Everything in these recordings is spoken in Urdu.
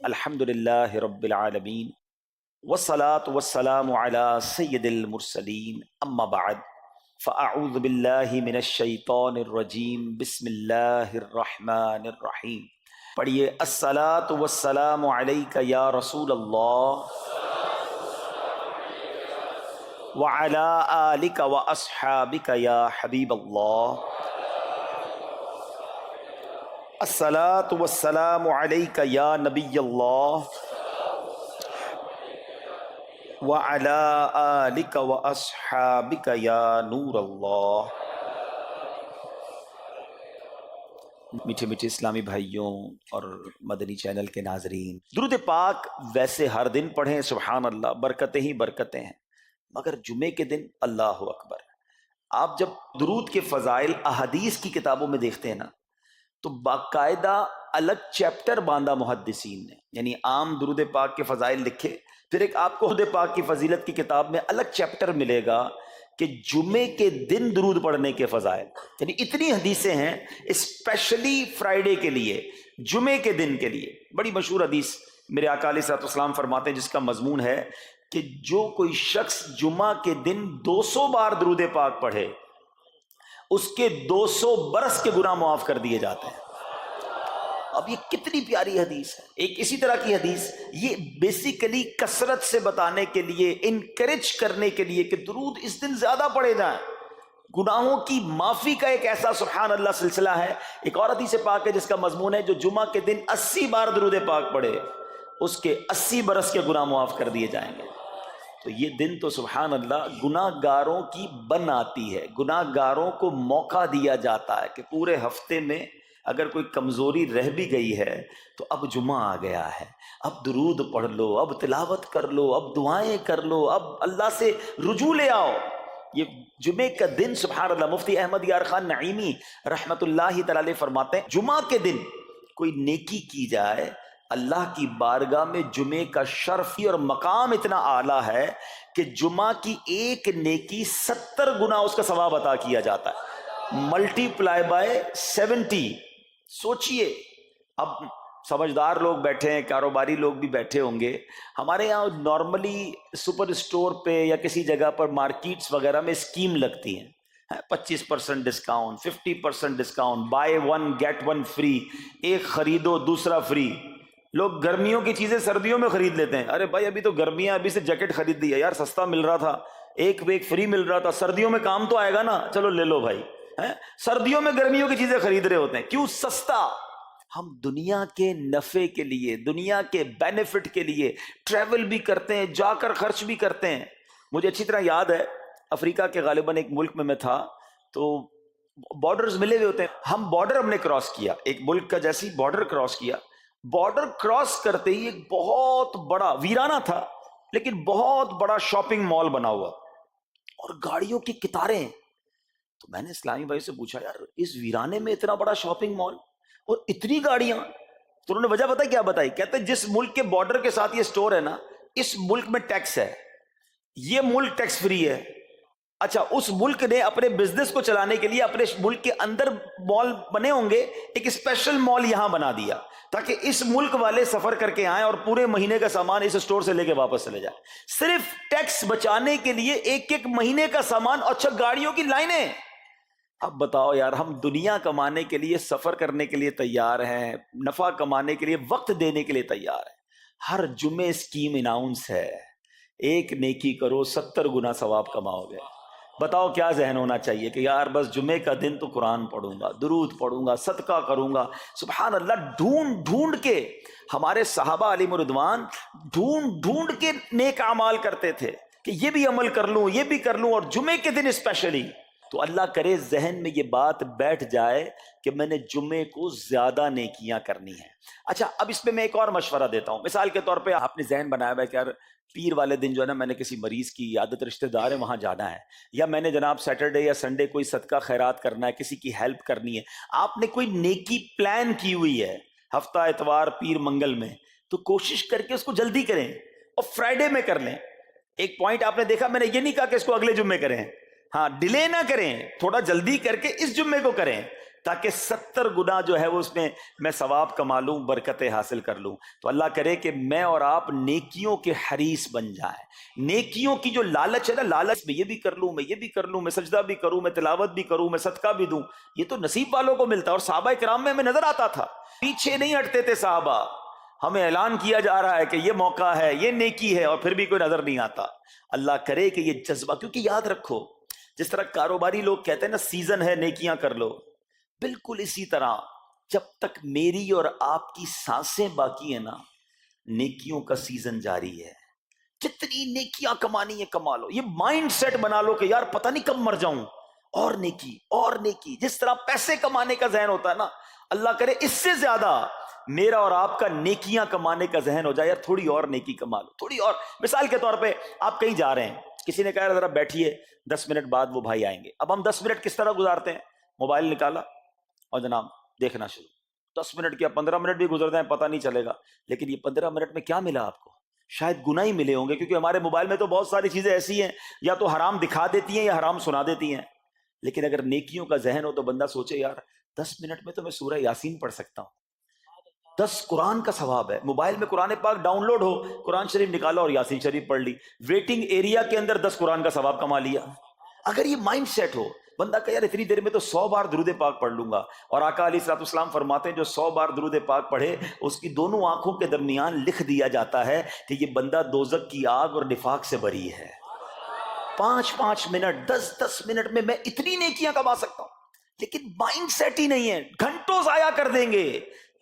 الحمدللہ رب العالمین والصلاة والسلام علی سید المرسلین اما بعد فاعوذ باللہ من الشیطان الرجیم بسم اللہ الرحمن الرحیم. پڑھیے الصلاة والسلام علیک یا رسول اللہ وعلی آلک واصحابک یا حبیب اللہ. الصلاة والسلام علیک یا نبی اللہ وعلی آلک واصحابک یا نور اللہ. میٹھے میٹھے اسلامی بھائیوں اور مدنی چینل کے ناظرین، درود پاک ویسے ہر دن پڑھیں، سبحان اللہ، برکتیں ہی برکتیں ہیں، مگر جمعے کے دن اللہ اکبر. آپ جب درود کے فضائل احادیث کی کتابوں میں دیکھتے ہیں نا، تو باقاعدہ الگ چیپٹر باندھا محدثین نے، یعنی عام درود پاک کے فضائل لکھے، پھر ایک آپ کو درود پاک کی فضیلت کی کتاب میں الگ چیپٹر ملے گا کہ جمعے کے دن درود پڑھنے کے فضائل. یعنی اتنی حدیثیں ہیں اسپیشلی فرائیڈے کے لیے، جمعے کے دن کے لیے. بڑی مشہور حدیث میرے آقا علیہ الصلوۃ والسلام فرماتے ہیں، جس کا مضمون ہے کہ جو کوئی شخص جمعہ کے دن 200 بار درود پاک پڑھے، اس کے 200 برس کے گناہ معاف کر دیے جاتے ہیں. اب یہ کتنی پیاری حدیث ہے. ایک اسی طرح کی حدیث، یہ بیسیکلی کثرت سے بتانے کے لیے، انکریج کرنے کے لیے کہ درود اس دن زیادہ پڑھے جائیں. گناہوں کی معافی کا ایک ایسا سبحان اللہ سلسلہ ہے. ایک اور حدیث پاک ہے جس کا مضمون ہے جو جمعہ کے دن 80 بار درود پاک پڑھے، اس کے 80 برس کے گناہ معاف کر دیے جائیں گے. تو یہ دن تو سبحان اللہ گناہ گاروں کی بن آتی ہے، گناہ گاروں کو موقع دیا جاتا ہے کہ پورے ہفتے میں اگر کوئی کمزوری رہ بھی گئی ہے تو اب جمعہ آ گیا ہے، اب درود پڑھ لو، اب تلاوت کر لو، اب دعائیں کر لو، اب اللہ سے رجوع لے آؤ. یہ جمعے کا دن سبحان اللہ، مفتی احمد یار خان نعیمی رحمت اللہ تعالی علیہ فرماتے ہیں، جمعہ کے دن کوئی نیکی کی جائے، اللہ کی بارگاہ میں جمعے کا شرف اور مقام اتنا اعلیٰ ہے کہ جمعہ کی ایک نیکی 70 گنا اس کا ثواب عطا کیا جاتا ہے، ملٹی پلائی بائی 70. سوچئے، اب سمجھدار لوگ بیٹھے ہیں، کاروباری لوگ بھی بیٹھے ہوں گے. ہمارے یہاں نارملی سپر اسٹور پہ یا کسی جگہ پر مارکیٹس وغیرہ میں اسکیم لگتی ہیں، 25% discount, 50% discount, buy 1 get 1 free, ایک خریدو دوسرا فری. لوگ گرمیوں کی چیزیں سردیوں میں خرید لیتے ہیں. ارے بھائی ابھی تو گرمیاں، ابھی سے جیکٹ خرید لی ہے یار، سستا مل رہا تھا، ایک فری مل رہا تھا، سردیوں میں کام تو آئے گا نا، چلو لے لو بھائی. سردیوں میں گرمیوں کی چیزیں خرید رہے ہوتے ہیں، کیوں؟ سستا. ہم دنیا کے نفع کے لیے، دنیا کے بینیفٹ کے لیے ٹریول بھی کرتے ہیں، جا کر خرچ بھی کرتے ہیں. مجھے اچھی طرح یاد ہے، افریقہ کے غالباً ایک ملک میں تھا، تو بارڈرز ملے ہوئے ہوتے ہیں. ہم نے کراس کیا، ایک ملک کا جیسی بارڈر کراس کیا. بارڈر کراس کرتے ہی ایک بہت بڑا ویرانہ تھا لیکن بہت بڑا شاپنگ مال بنا ہوا اور گاڑیوں کی قطاریں. تو میں نے اسلامی بھائی سے پوچھا، یار اس ویرانے میں اتنا بڑا شاپنگ مال اور اتنی گاڑیاں؟ تو انہوں نے وجہ بتائی، کیا بتائی؟ کہتے جس ملک کے بارڈر کے ساتھ یہ سٹور ہے نا، اس ملک میں ٹیکس ہے، یہ ملک ٹیکس فری ہے. اچھا، اس ملک نے اپنے بزنس کو چلانے کے لیے اپنے ملک کے اندر مال بنے ہوں گے، ایک اسپیشل مال یہاں بنا دیا تاکہ اس ملک والے سفر کر کے آئیں اور پورے مہینے کا سامان اس سٹور سے لے کے واپس چلے جائیں، صرف ٹیکس بچانے کے لیے. ایک مہینے کا سامان. اچھا، گاڑیوں کی لائنیں. اب بتاؤ یار، ہم دنیا کمانے کے لیے، سفر کرنے کے لیے تیار ہیں، نفع کمانے کے لیے وقت دینے کے لیے تیار ہیں. ہر جمعے اسکیم اناؤنس ہے، ایک نیکی کرو 70 گنا ثواب کماؤ گے. بتاؤ کیا ذہن ہونا چاہیے کہ یار بس جمعے کا دن تو قرآن پڑھوں گا، درود پڑھوں گا، صدقہ کروں گا. سبحان اللہ، ڈھونڈ کے ہمارے صحابہ علیہم رضوان ڈھونڈ کے نیک اعمال کرتے تھے کہ یہ بھی عمل کر لوں، یہ بھی کر لوں، اور جمعے کے دن اسپیشلی. تو اللہ کرے ذہن میں یہ بات بیٹھ جائے کہ میں نے جمعے کو زیادہ نیکیاں کرنی ہیں. اچھا، اب اس میں ایک اور مشورہ دیتا ہوں. مثال کے طور پہ آپ نے ذہن بنایا ہے کہ یار پیر والے دن جو ہے نا، میں نے کسی مریض کی عیادت، رشتہ دار ہے وہاں جانا ہے، یا میں نے جناب سیٹرڈے یا سنڈے کوئی صدقہ خیرات کرنا ہے، کسی کی ہیلپ کرنی ہے. آپ نے کوئی نیکی پلان کی ہوئی ہے ہفتہ اتوار پیر منگل میں، تو کوشش کر کے اس کو جلدی کریں اور فرائیڈے میں کر لیں. ایک پوائنٹ آپ نے دیکھا، میں نے یہ نہیں کہا کہ اس کو اگلے جمعے کریں، ہاں ڈیلے نہ کریں، تھوڑا جلدی کر کے اس جمعے کو کریں. تاکہ 70 گنا جو ہے وہ اس میں میں ثواب کما لوں، برکتیں حاصل کر لوں۔ تو اللہ کرے کہ میں اور آپ نیکیوں کے حریص بن جائیں۔ نیکیوں کی جو لالچ ہے نا، لالچ میں یہ بھی کر لوں، میں یہ بھی کر لوں، میں سجدہ بھی کروں، میں تلاوت بھی کروں، میں صدقہ بھی دوں، یہ تو نصیب والوں کو ملتا ہے۔ اور صحابہ کرام میں ہمیں نظر آتا تھا، پیچھے نہیں ہٹتے تھے صحابہ، ہمیں اعلان کیا جا رہا ہے کہ یہ موقع ہے، یہ نیکی ہے، اور پھر بھی کوئی نظر نہیں آتا۔ اللہ کرے کہ یہ جذبہ، کیونکہ یاد رکھو جس طرح کاروباری لوگ کہتے ہیں نا سیزن ہے نیکیاں کر لو، بالکل اسی طرح جب تک میری اور آپ کی سانسیں باقی ہیں نا، نیکیوں کا سیزن جاری ہے۔ جتنی نیکیاں کمانی ہے کما لو، یہ مائنڈ سیٹ بنا لو کہ یار پتہ نہیں کب مر جاؤں، اور نیکی اور نیکی۔ جس طرح پیسے کمانے کا ذہن ہوتا ہے نا، اللہ کرے اس سے زیادہ میرا اور آپ کا نیکیاں کمانے کا ذہن ہو جائے، یار تھوڑی اور نیکی کما لو، تھوڑی اور۔ مثال کے طور پہ آپ کہیں جا رہے ہیں، کسی نے کہا ذرا بیٹھیے 10 منٹ بعد وہ بھائی آئیں گے۔ اب ہم 10 منٹ کس طرح گزارتے ہیں؟ موبائل نکالا اور جناب دیکھنا شروع، 10 منٹ کیا 15 منٹ بھی گزر جائیں پتہ نہیں چلے گا، لیکن یہ 15 منٹ میں کیا ملا آپ کو؟ شاید گناہ ہی ملے ہوں گے، کیونکہ ہمارے موبائل میں تو بہت ساری چیزیں ایسی ہیں یا تو حرام دکھا دیتی ہیں یا حرام سنا دیتی ہیں۔ لیکن اگر نیکیوں کا ذہن ہو تو بندہ سوچے یار 10 منٹ میں تو میں سورہ یاسین پڑھ سکتا ہوں، 10 قرآن کا ثواب ہے۔ موبائل میں قرآن پاک ڈاؤن لوڈ ہو، قرآن شریف نکالا اور یاسین شریف پڑھ لی، ویٹنگ ایریا کے اندر 10 قرآن کا ثواب کما لیا۔ اگر یہ مائنڈ سیٹ ہو، بندہ کہ یار اتنی دیر میں تو 100 بار درود پاک پڑھ لوں گا، اور آقا علیہ الصلوۃ والسلام فرماتے ہیں جو 100 بار درود پاک پڑھے اس کی دونوں آنکھوں کے درمیان لکھ دیا جاتا ہے کہ یہ بندہ دوزخ کی آگ اور نفاق سے بری ہے۔ 5 منٹ 10 منٹ میں میں اتنی نیکیاں کما سکتا ہوں، لیکن مائنڈ سیٹ ہی نہیں ہے، گھنٹوں ضائع کر دیں گے،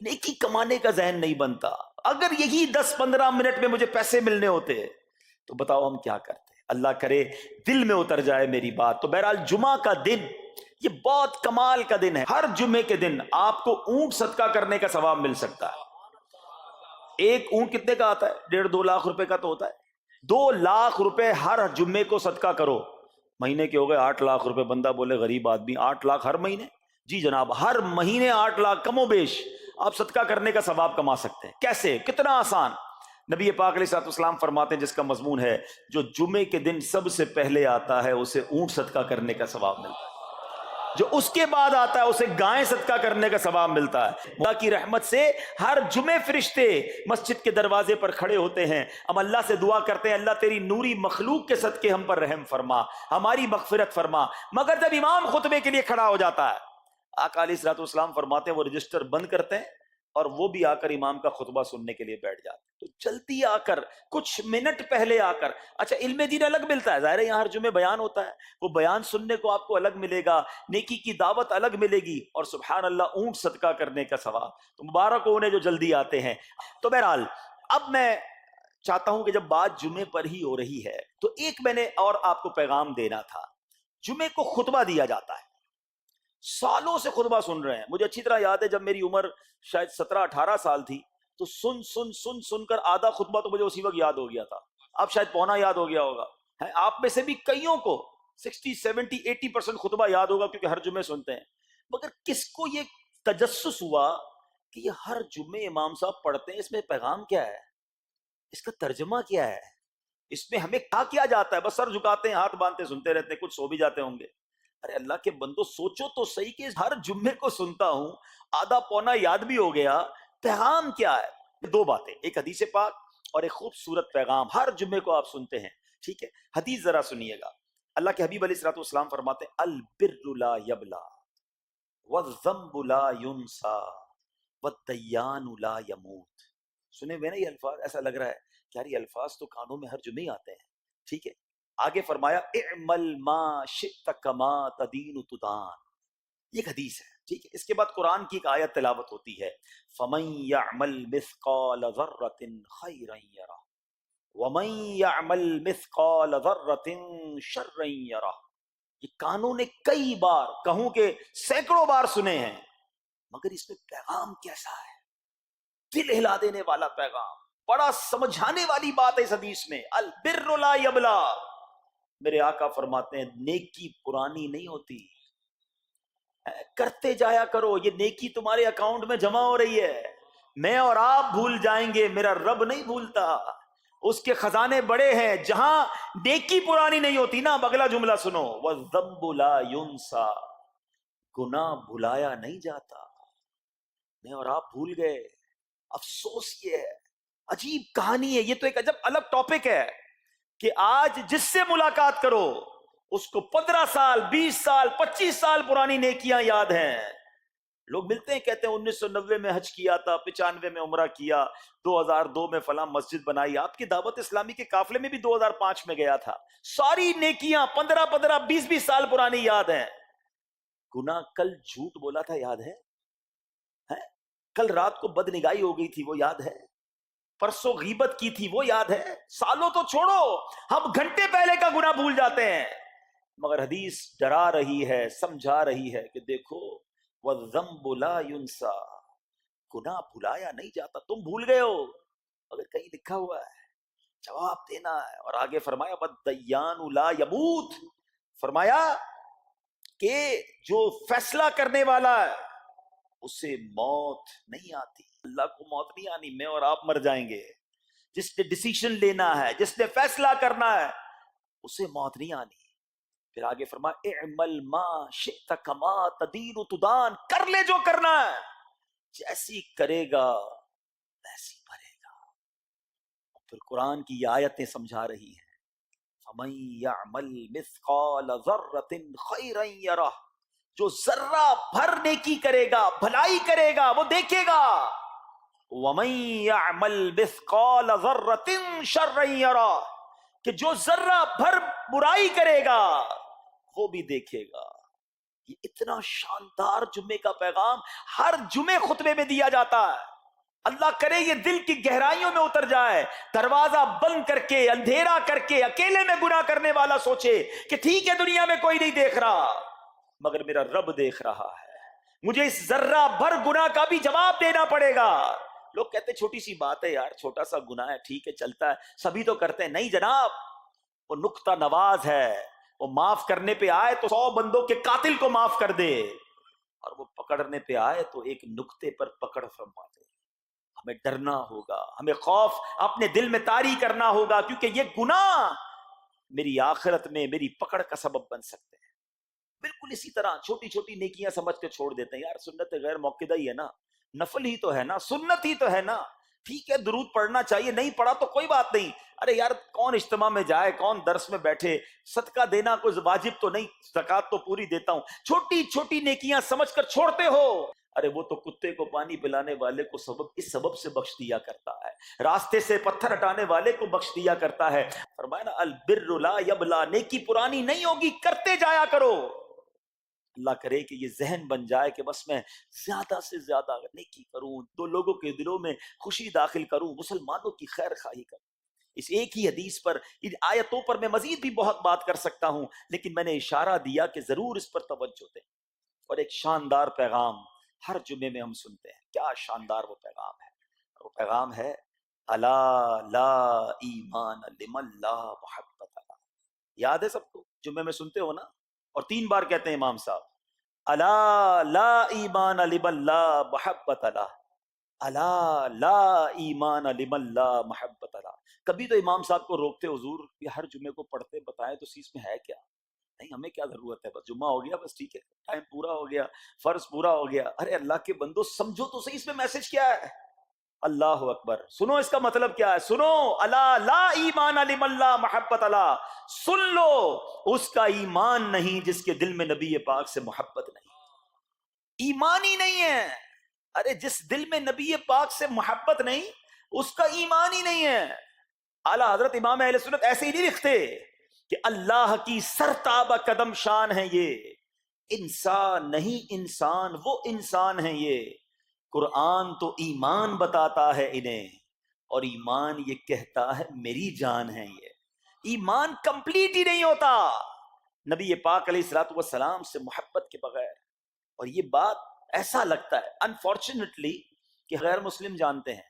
نیکی کمانے کا ذہن نہیں بنتا۔ اگر یہی 10-15 منٹ میں مجھے پیسے ملنے ہوتے تو بتاؤ ہم کیا کرتے؟ اللہ کرے دل میں اتر جائے میری بات۔ تو بہرحال جمعہ کا دن یہ بہت کمال کا دن ہے۔ ہر جمعے کے دن آپ کو اونٹ صدقہ کرنے کا ثواب مل سکتا ہے۔ ایک اونٹ کتنے کا آتا ہے؟ 1.5-2 لاکھ روپے کا تو ہوتا ہے۔ 2 لاکھ روپے ہر جمعے کو صدقہ کرو، مہینے کے ہو گئے 8 لاکھ روپے۔ بندہ بولے غریب آدمی 8 لاکھ ہر مہینے؟ جی جناب، ہر مہینے 8 لاکھ کم و بیش آپ صدقہ کرنے کا ثواب کما سکتے ہیں۔ کیسے؟ کتنا آسان۔ نبی پاک علیہ الصلوۃ والسلام فرماتے ہیں جس کا مضمون ہے جو جمعے کے دن سب سے پہلے آتا ہے اسے اونٹ صدقہ کرنے کا ثواب ملتا ہے، جو اس کے بعد آتا ہے اسے گائے صدقہ کرنے کا ثواب ملتا ہے۔ اللہ کی رحمت سے ہر جمعے فرشتے مسجد کے دروازے پر کھڑے ہوتے ہیں، ہم اللہ سے دعا کرتے ہیں اللہ تیری نوری مخلوق کے صدقے ہم پر رحم فرما، ہماری مغفرت فرما۔ مگر جب امام خطبے کے لیے کھڑا ہو جاتا ہے، آقا علیہ الصلوۃ والسلام فرماتے ہیں وہ رجسٹر بند کرتے ہیں اور وہ بھی آ کر امام کا خطبہ سننے کے لیے بیٹھ جاتے ہیں۔ تو جلدی آ کر، کچھ منٹ پہلے آ کر، اچھا علم دین الگ ملتا ہے، ظاہر ہے یہاں ہر جمعے بیان ہوتا ہے، وہ بیان سننے کو آپ کو الگ ملے گا، نیکی کی دعوت الگ ملے گی، اور سبحان اللہ اونٹ صدقہ کرنے کا ثواب۔ تو مبارک ہو انہیں جو جلدی آتے ہیں۔ تو بہرحال اب میں چاہتا ہوں کہ جب بات جمعے پر ہی ہو رہی ہے تو ایک میں نے اور آپ کو پیغام دینا تھا۔ جمعے کو خطبہ دیا جاتا ہے، سالوں سے خطبہ سن رہے ہیں۔ مجھے اچھی طرح یاد ہے جب میری عمر شاید 17-18 سال تھی تو سن کر آدھا خطبہ تو مجھے اسی وقت یاد ہو گیا تھا، اب شاید پونا یاد ہو گیا ہوگا۔ آپ میں سے بھی کئیوں کو 60-70-80% خطبہ یاد ہوگا کیونکہ ہر جمعے سنتے ہیں، مگر کس کو یہ تجسس ہوا کہ یہ ہر جمعے امام صاحب پڑھتے ہیں، اس میں پیغام کیا ہے، اس کا ترجمہ کیا ہے، اس میں ہمیں کیا جاتا ہے؟ بس سر جھکاتے ہیں، ہاتھ باندھتے سنتے رہتے ہیں، کچھ سو بھی جاتے ہوں گے۔ ارے اللہ کے بندو سوچو تو صحیح کہ ہر جمعے کو سنتا ہوں، آدھا پونا یاد بھی ہو گیا، پیغام کیا ہے؟ 2 باتیں، ایک حدیث پاک اور ایک خوبصورت پیغام ہر جمعے کو آپ سنتے ہیں، ٹھیک ہے؟ حدیث ذرا سنیے گا۔ اللہ کے حبیب علیہ الصلوۃ والسلام فرماتے ہیں البر لا یبلا والذنب لا ینسا والدیان لا یموت۔ سنے ہوئے نا یہ الفاظ؟ ایسا لگ رہا ہے کہ یار یہ الفاظ تو کانوں میں ہر جمعے آتے ہیں، ٹھیک ہے؟ آگے فرمایا اعمل ما شئت کما تدین تدان، یہ حدیث ہے، ٹھیک ہے؟ اس کے بعد قرآن کی ایک آیت تلاوت ہوتی ہے فمن یعمل مثقال ذرۃ خیرا یرہ ومن یعمل مثقال ذرۃ شرا یرہ۔ یہ کانوں نے کئی بار، کہوں کہ سینکڑوں بار سنے ہیں، مگر اس میں پیغام کیسا ہے؟ دل ہلا دینے والا پیغام، بڑا سمجھانے والی بات ہے اس حدیث میں۔ البر لا یبلا، میرے آقا فرماتے ہیں نیکی پرانی نہیں ہوتی، کرتے جایا کرو، یہ نیکی تمہارے اکاؤنٹ میں جمع ہو رہی ہے۔ میں اور آپ بھول جائیں گے، میرا رب نہیں بھولتا، اس کے خزانے بڑے ہیں۔ جہاں نیکی پرانی نہیں ہوتی نا، اگلا جملہ سنو، وَالذَّنبُ لَا يُنسَى، گناہ بھلایا نہیں جاتا، میں اور آپ بھول گئے، افسوس یہ ہے، عجیب کہانی ہے یہ تو، ایک عجب الگ ٹاپک ہے کہ آج جس سے ملاقات کرو اس کو 15 سال 20 سال 25 سال پرانی نیکیاں یاد ہیں۔ لوگ ملتے ہیں کہتے ہیں 1990 میں حج کیا تھا، 95 میں عمرہ کیا، 2002 میں فلاں مسجد بنائی۔ آپ کی دعوت اسلامی کے قافلے میں بھی 2005 میں گیا تھا۔ ساری نیکیاں 15 20 سال پرانی یاد ہیں۔ گناہ کل جھوٹ بولا تھا یاد ہے؟ ہیں؟ کل رات کو بد نگاہی ہو گئی تھی وہ یاد ہے؟ پرسوں غیبت کی تھی وہ یاد ہے؟ سالوں تو چھوڑو، ہم گھنٹے پہلے کا گناہ بھول جاتے ہیں۔ مگر حدیث ڈرا رہی ہے، سمجھا رہی ہے کہ دیکھو وَالذَّنبُ لَا يُنسَى، گناہ بھلایا نہیں جاتا، تم بھول گئے ہو مگر کہیں لکھا ہوا ہے، جواب دینا ہے۔ اور آگے فرمایا وَالدَّيَّانُ لَا يَمُوتُ، فرمایا کہ جو فیصلہ کرنے والا ہے اسے موت نہیں آتی۔ اللہ کو موت نہیں آنی، میں اور آپ مر جائیں گے۔ جس نے ڈیسیشن لینا ہے، جس نے فیصلہ کرنا ہے، اسے موت نہیں آنی۔ پھر آگے فرمایا اعمل ما شئت کما تدین تدان، کر لے جو کرنا ہے، جیسی کرے گا ویسی بھرے گا۔ پھر قرآن کی یہ آیتیں سمجھا رہی ہیں فَمَن يَعْمَلْ مِثْقَالَ ذَرَّةٍ خَيْرًا يَرَهُ، جو ذرہ بھر نیکی کرے گا، بھلائی کرے گا، وہ دیکھے گا۔ وَمَن يَعْمَلْ مِثْقَالَ ذَرَّةٍ شَرًّا يَرَهُ، کہ جو ذرہ بھر برائی کرے گا وہ بھی دیکھے گا۔ یہ اتنا شاندار جمعے کا پیغام ہر جمعے خطبے میں دیا جاتا ہے۔ اللہ کرے یہ دل کی گہرائیوں میں اتر جائے، دروازہ بند کر کے، اندھیرا کر کے، اکیلے میں گناہ کرنے والا سوچے کہ ٹھیک ہے دنیا میں کوئی نہیں دیکھ رہا مگر میرا رب دیکھ رہا ہے، مجھے اس ذرہ بھر گناہ کا بھی جواب دینا پڑے گا۔ لوگ کہتے ہیں چھوٹی سی بات ہے یار، چھوٹا سا گناہ ہے، ٹھیک ہے چلتا ہے، سبھی تو کرتے ہیں۔ نہیں جناب، وہ نقطہ نواز ہے، وہ معاف کرنے پہ آئے تو 100 بندوں کے قاتل کو معاف کر دے، اور وہ پکڑنے پہ آئے تو ایک نقطے پر پکڑ فرما دے۔ ہمیں ڈرنا ہوگا، ہمیں خوف اپنے دل میں طاری کرنا ہوگا، کیونکہ یہ گناہ میری آخرت میں میری پکڑ کا سبب بن سکتے ہیں۔ بالکل اسی طرح چھوٹی چھوٹی نیکیاں سمجھ کے چھوڑ دیتے ہیں، یار سنت غیر موقدہ ہی ہے نا، نفل ہی تو ہے نا، سنت ہی تو ہے نا، ٹھیک ہے درود پڑھنا چاہیے، نہیں پڑھا تو کوئی بات نہیں۔ ارے یار کون اجتماع میں جائے، کون درس میں بیٹھے، صدقہ دینا کوئی واجب تو نہیں، زکوٰۃ تو پوری دیتا ہوں، چھوٹی چھوٹی نیکیاں سمجھ کر چھوڑتے ہو۔ ارے وہ تو کتے کو پانی پلانے والے کو اس سبب سے بخش دیا کرتا ہے، راستے سے پتھر ہٹانے والے کو بخش دیا کرتا ہے۔ فرمایا نا البر لا یبلا، نیکی پرانی نہیں ہوگی، کرتے جایا کرو۔ اللہ کرے کہ یہ ذہن بن جائے کہ بس میں زیادہ سے زیادہ نیکی کروں، دو لوگوں کے دلوں میں خوشی داخل کروں، مسلمانوں کی خیر خواہی کروں۔ اس ایک ہی حدیث پر، ان آیتوں پر میں مزید بھی بہت بات کر سکتا ہوں، لیکن میں نے اشارہ دیا کہ ضرور اس پر توجہ دیں۔ اور ایک شاندار پیغام ہر جمعے میں ہم سنتے ہیں، کیا شاندار وہ پیغام ہے، وہ پیغام ہے الا لا ایمان لمن لا محبت له۔ یاد ہے سب کو؟ جمعے میں سنتے ہو نا، اور 3 بار کہتے ہیں امام صاحب الا لا ایمان لمن لا محبت له، الا لا ایمان لمن لا محبت له۔ کبھی تو امام صاحب کو روکتے، حضور یہ ہر جمعے کو پڑھتے بتائیں تو اس میں ہے کیا؟ نہیں ہمیں کیا ضرورت ہے، بس جمعہ ہو گیا بس ٹھیک ہے، ٹائم پورا ہو گیا، فرض پورا ہو گیا۔ ارے اللہ کے بندو سمجھو تو صحیح اس میں میسج کیا ہے۔ اللہ اکبر، سنو اس کا مطلب کیا ہے، سنو الا لا ایمان لمن لا محبت لا، سن لو اس کا ایمان نہیں جس کے دل میں نبی پاک سے محبت نہیں، ایمان ہی نہیں ہے۔ ارے جس دل میں نبی پاک سے محبت نہیں اس کا ایمان ہی نہیں ہے۔ اعلیٰ حضرت امام اہل سنت ایسے ہی نہیں لکھتے کہ اللہ کی سرتابہ قدم شان ہے یہ، انسان نہیں انسان، وہ انسان ہے یہ، قرآن تو ایمان بتاتا ہے انہیں، اور ایمان یہ کہتا ہے میری جان ہے یہ۔ ایمان کمپلیٹ ہی نہیں ہوتا نبی پاک علیہ الصلوۃ والسلام سے محبت کے بغیر۔ اور یہ بات ایسا لگتا ہے انفارچونیٹلی کہ غیر مسلم جانتے ہیں،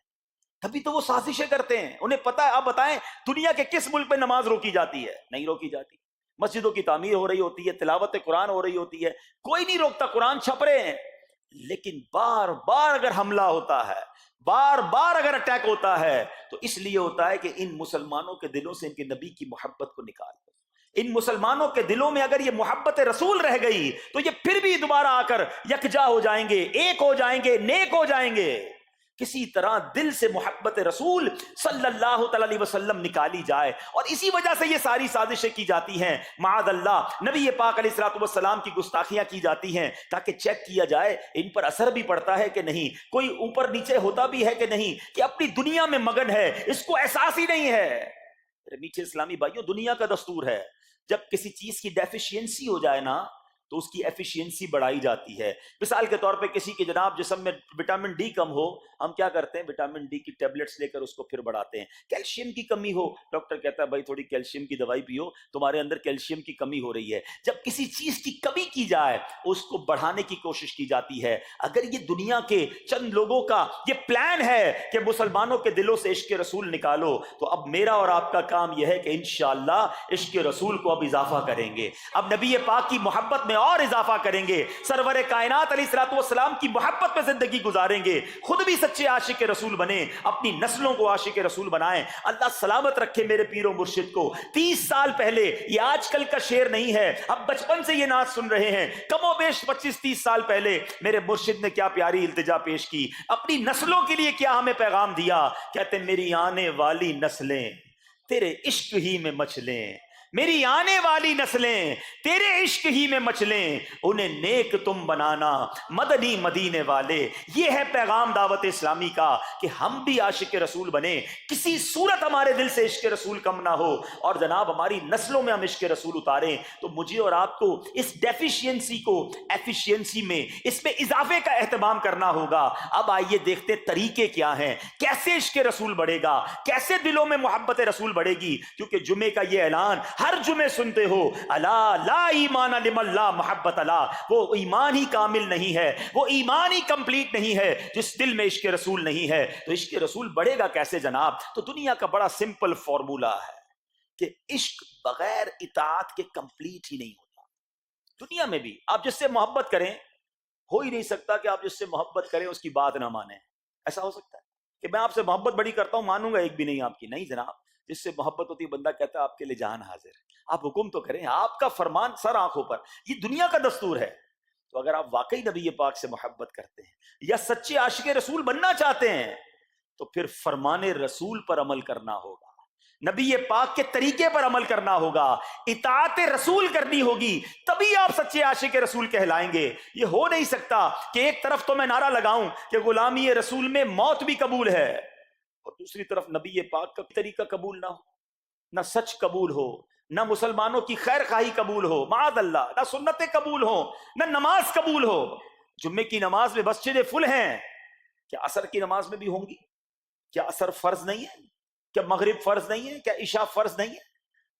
تبھی تو وہ سازشیں کرتے ہیں، انہیں پتا ہے۔ آپ بتائیں دنیا کے کس ملک پہ نماز روکی جاتی ہے؟ نہیں روکی جاتی۔ مسجدوں کی تعمیر ہو رہی ہوتی ہے، تلاوت قرآن ہو رہی ہوتی ہے، کوئی نہیں روکتا، قرآن چھپ رہے ہیں، لیکن بار بار اگر حملہ ہوتا ہے، بار بار اگر اٹیک ہوتا ہے تو اس لیے ہوتا ہے کہ ان مسلمانوں کے دلوں سے ان کے نبی کی محبت کو نکال دو۔ ان مسلمانوں کے دلوں میں اگر یہ محبت رسول رہ گئی تو یہ پھر بھی دوبارہ آ کر یکجا ہو جائیں گے، ایک ہو جائیں گے، نیک ہو جائیں گے۔ کسی طرح دل سے محبت رسول صلی اللہ تعالی علیہ وسلم نکالی جائے، اور اسی وجہ سے یہ ساری سازشیں کی جاتی ہیں۔ معاذ اللہ نبی پاک علیہ الصلوۃ والسلام کی گستاخیاں کی جاتی ہیں تاکہ چیک کیا جائے ان پر اثر بھی پڑتا ہے کہ نہیں، کوئی اوپر نیچے ہوتا بھی ہے کہ نہیں، کہ اپنی دنیا میں مگن ہے، اس کو احساس ہی نہیں ہے۔ میرے میٹھے اسلامی بھائیوں، دنیا کا دستور ہے جب کسی چیز کی ڈیفیشینسی ہو جائے نا تو اس کی ایفیشینسی بڑھائی جاتی ہے۔ مثال کے طور پہ کسی کے جناب جسم میں وٹامن ڈی کم ہو، ہم کیا کرتے ہیں، وٹامن ڈی کی ٹیبلٹس لے کر اس کو پھر بڑھاتے ہیں۔ کیلشیم کی کمی ہو، ڈاکٹر کہتا ہے بھائی تھوڑی کیلشیم کی دوائی پیو، تمہارے اندر کیلشیم کی کمی ہو رہی ہے۔ جب کسی چیز کی کمی کی جائے اس کو بڑھانے کی کوشش کی جاتی ہے۔ اگر یہ دنیا کے چند لوگوں کا یہ پلان ہے کہ مسلمانوں کے دلوں سے عشق رسول نکالو، تو اب میرا اور آپ کا کام یہ ہے کہ انشاءاللہ عشق رسول کو اب اضافہ کریں گے، اب نبی پاک کی محبت میں اور اضافہ کریں گے، سرور کائنات علیہ الصلوۃ والسلام کی محبت میں زندگی گزاریں گے، خود بھی سچے عاشق رسول بنیں، اپنی نسلوں کو عاشق رسول بنائیں۔ اللہ سلامت رکھے میرے پیر و مرشد کو۔ 30 سال پہلے، یہ آج کل کا شعر نہیں ہے، اب بچپن سے یہ نعت سن رہے ہیں، کم و بیش 25-30 سال پہلے میرے مرشد نے کیا پیاری التجا پیش کی، اپنی نسلوں کے لیے کیا ہمیں پیغام دیا۔ کہتے میری آنے والی نسلیں تیرے عشق ہی میں مچلیں، میری آنے والی نسلیں تیرے عشق ہی میں مچلیں، انہیں نیک تم بنانا مدنی مدینے والے۔ یہ ہے پیغام دعوت اسلامی کا کہ ہم بھی عاشق رسول بنیں، کسی صورت ہمارے دل سے عشق رسول کم نہ ہو، اور جناب ہماری نسلوں میں ہم عشق رسول اتاریں۔ تو مجھے اور آپ کو اس ڈیفیشینسی کو ایفیشینسی میں، اس میں اضافے کا اہتمام کرنا ہوگا۔ اب آئیے دیکھتے طریقے کیا ہیں، کیسے عشق رسول بڑھے گا، کیسے دلوں میں محبت رسول بڑھے گی۔ کیونکہ جمعے کا یہ اعلان ہر جمعے سنتے ہو، الا لا ایمان لمن لا محبت لا، وہ ایمان ہی کامل نہیں ہے، وہ ایمان ہی کمپلیٹ نہیں ہے جس دل میں عشق رسول نہیں ہے۔ تو عشق رسول بڑھے گا کیسے جناب؟ تو دنیا کا بڑا سمپل فارمولا ہے کہ عشق بغیر اطاعت کے کمپلیٹ ہی نہیں ہوتا۔ دنیا میں بھی آپ جس سے محبت کریں، ہو ہی نہیں سکتا کہ آپ جس سے محبت کریں اس کی بات نہ مانیں۔ ایسا ہو سکتا ہے کہ میں آپ سے محبت بڑی کرتا ہوں، مانوں گا ایک بھی نہیں آپ کی؟ نہیں جناب، جس سے محبت ہوتی ہے بندہ کہتا ہے آپ کے لیے جان حاضر ہے، آپ حکم تو کریں، آپ کا فرمان سر آنکھوں پر۔ یہ دنیا کا دستور ہے۔ تو اگر آپ واقعی نبی پاک سے محبت کرتے ہیں یا سچے عاشق رسول بننا چاہتے ہیں تو پھر فرمان رسول پر عمل کرنا ہوگا، نبی پاک کے طریقے پر عمل کرنا ہوگا، اطاعت رسول کرنی ہوگی، تبھی آپ سچے عاشق رسول کہلائیں گے۔ یہ ہو نہیں سکتا کہ ایک طرف تو میں نعرہ لگاؤں کہ غلامی رسول میں موت بھی قبول ہے، اور دوسری طرف نبی پاک کا طریقہ قبول نہ ہو، نہ سچ قبول ہو، نہ مسلمانوں کی خیر خواہی قبول ہو، معاذ اللہ، نہ سنتیں قبول ہو، نہ نماز قبول ہو۔ جمعے کی نماز میں مسجدیں فل ہیں، کیا عصر کی نماز میں بھی ہوں گی؟ کیا عصر فرض نہیں ہے؟ کیا مغرب فرض نہیں ہے؟ کیا عشاء فرض نہیں ہے؟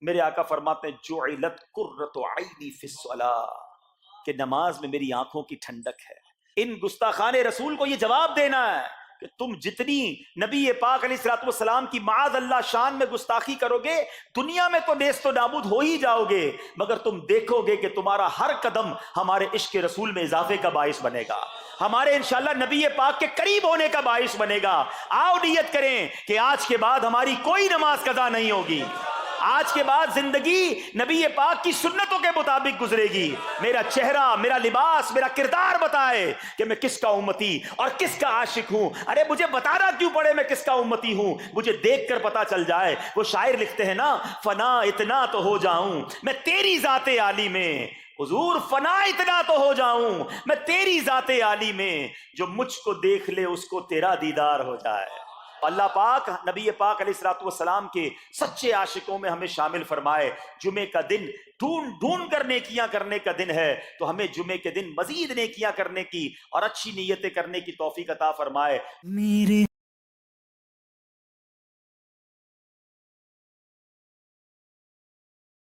میرے آقا فرماتے ہیں جعلت قرۃ عینی فی الصلاۃ، کہ نماز میں میری آنکھوں کی ٹھنڈک ہے۔ ان گستاخان رسول کو یہ جواب دینا ہے کہ تم جتنی نبی پاک علیہ الصلوۃ والسلام کی معاذ اللہ شان میں گستاخی کرو گے، دنیا میں تو نیست و نابود ہو ہی جاؤ گے، مگر تم دیکھو گے کہ تمہارا ہر قدم ہمارے عشق رسول میں اضافے کا باعث بنے گا، ہمارے انشاءاللہ نبی پاک کے قریب ہونے کا باعث بنے گا۔ آؤ نیت کریں کہ آج کے بعد ہماری کوئی نماز قضا نہیں ہوگی، آج کے بعد زندگی نبی پاک کی سنتوں کے مطابق گزرے گی۔ میرا چہرہ، میرا لباس، میرا کردار بتائے کہ میں کس کا امتی اور کس کا عاشق ہوں۔ ارے مجھے بتانا کیوں پڑے میں کس کا امتی ہوں، مجھے دیکھ کر پتا چل جائے۔ وہ شاعر لکھتے ہیں نا، فنا اتنا تو ہو جاؤں میں تیری ذات عالی میں، حضور فنا اتنا تو ہو جاؤں میں تیری ذات عالی میں، جو مجھ کو دیکھ لے اس کو تیرا دیدار ہو جائے۔ اللہ پاک نبی پاک علیہ الصلوۃ والسلام کے سچے عاشقوں میں ہمیں شامل فرمائے۔ جمعے کا دن ڈھونڈ کر نیکیاں کرنے کا دن ہے، تو ہمیں جمعے کے دن مزید نیکیاں کرنے کی اور اچھی نیتیں کرنے کی توفیق عطا فرمائے۔ میرے